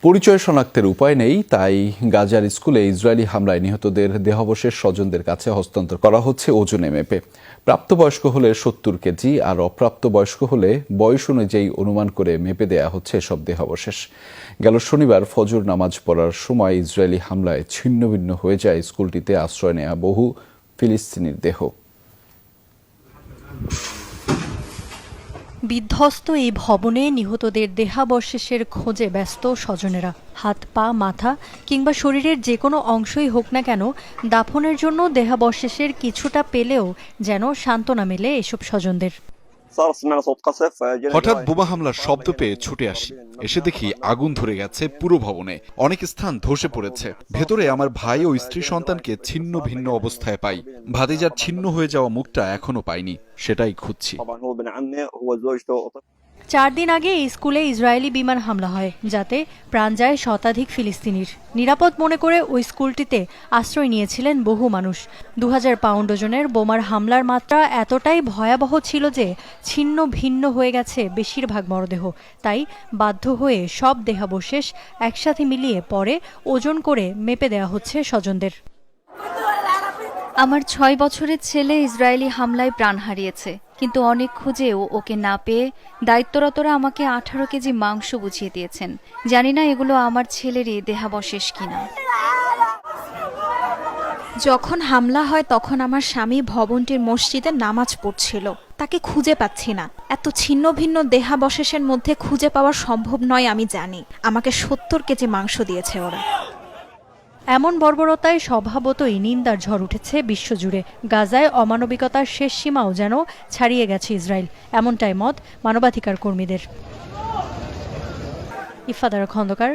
পরিচয় শনাক্তের উপায় নেই, তাই গাজার স্কুলে ইসরায়েলি হামলায় নিহতদের দেহাবশেষ স্বজনদের কাছে হস্তান্তর করা হচ্ছে ওজনে মেপে। প্রাপ্তবয়স্ক হলে ৭০ কেজি আর অপ্রাপ্তবয়স্ক হলে বয়স অনুযায়ী অনুমান করে মেপে দেয়া হচ্ছে এসব দেহাবশেষ। গেল শনিবার ফজর নামাজ পড়ার সময় ইসরায়েলি হামলায় ছিন্নভিন্ন হয়ে যায় স্কুলটিতে আশ্রয় নেয়া বহু ফিলিস্তিনির দেহ। বিধ্বস্ত এই ভবনে নিহতদের দেহাবশেষের খোঁজে ব্যস্ত স্বজনেরা। হাত, পা, মাথা কিংবা শরীরের যে কোনো অংশই হোক না কেন, দাফনের জন্য দেহাবশেষের কিছুটা পেলেও যেন সান্ত্বনা মেলে এসব স্বজনদের। হঠাৎ বোমা হামলার শব্দ পেয়ে ছুটে আসি, এসে দেখি আগুন ধরে গেছে পুরো ভবনে, অনেক স্থান ধসে পড়েছে। ভেতরে আমার ভাই ও স্ত্রী সন্তানকে ছিন্ন ভিন্ন অবস্থায় পাই। ভাতিজার ছিন্ন হয়ে যাওয়া মুখটা এখনো পাইনি, সেটাই খুঁজছি। ৪ দিন আগে এই স্কুলে ইসরায়েলি বিমান হামলা হয়, যাতে প্রাণ যায় শতাধিক ফিলিস্তিনির। নিরাপদ মনে করে ওই স্কুলটিতে আশ্রয় নিয়েছিলেন বহু মানুষ। ২০০০ পাউন্ড ওজনের বোমার হামলার মাত্রা এতটাই ভয়াবহ ছিল যে ছিন্ন ভিন্ন হয়ে গেছে বেশিরভাগ মরদেহ। তাই বাধ্য হয়ে সব দেহাবশেষ একসাথে মিলিয়ে পরে ওজন করে মেপে দেওয়া হচ্ছে স্বজনদের। আমার ৬ বছরের ছেলে ইসরায়েলি হামলায় প্রাণ হারিয়েছে, কিন্তু অনেক খুঁজেও ওকে না পেয়ে দায়িত্বরতরা আমাকে ১৮ কেজি মাংস বুঝিয়ে দিয়েছেন। জানি না এগুলো আমার ছেলেরই দেহাবশেষ কিনা। যখন হামলা হয় তখন আমার স্বামী ভবনটির মসজিদে নামাজ পড়ছিল। তাকে খুঁজে পাচ্ছি না। এত ছিন্ন ভিন্ন দেহাবশেষের মধ্যে খুঁজে পাওয়া সম্ভব নয় আমি জানি। আমাকে ৭০ কেজি মাংস দিয়েছে ওরা। এমন বর্বরতায় স্বভাবতই নিন্দার ঝড় উঠেছে বিশ্বজুড়ে। গাজায় অমানবিকতার শেষ সীমাও যেন ছাড়িয়ে গেছে ইসরায়েল, এমনটাই মত মানবাধিকার কর্মীদের। ইফাদারা খন্দকার,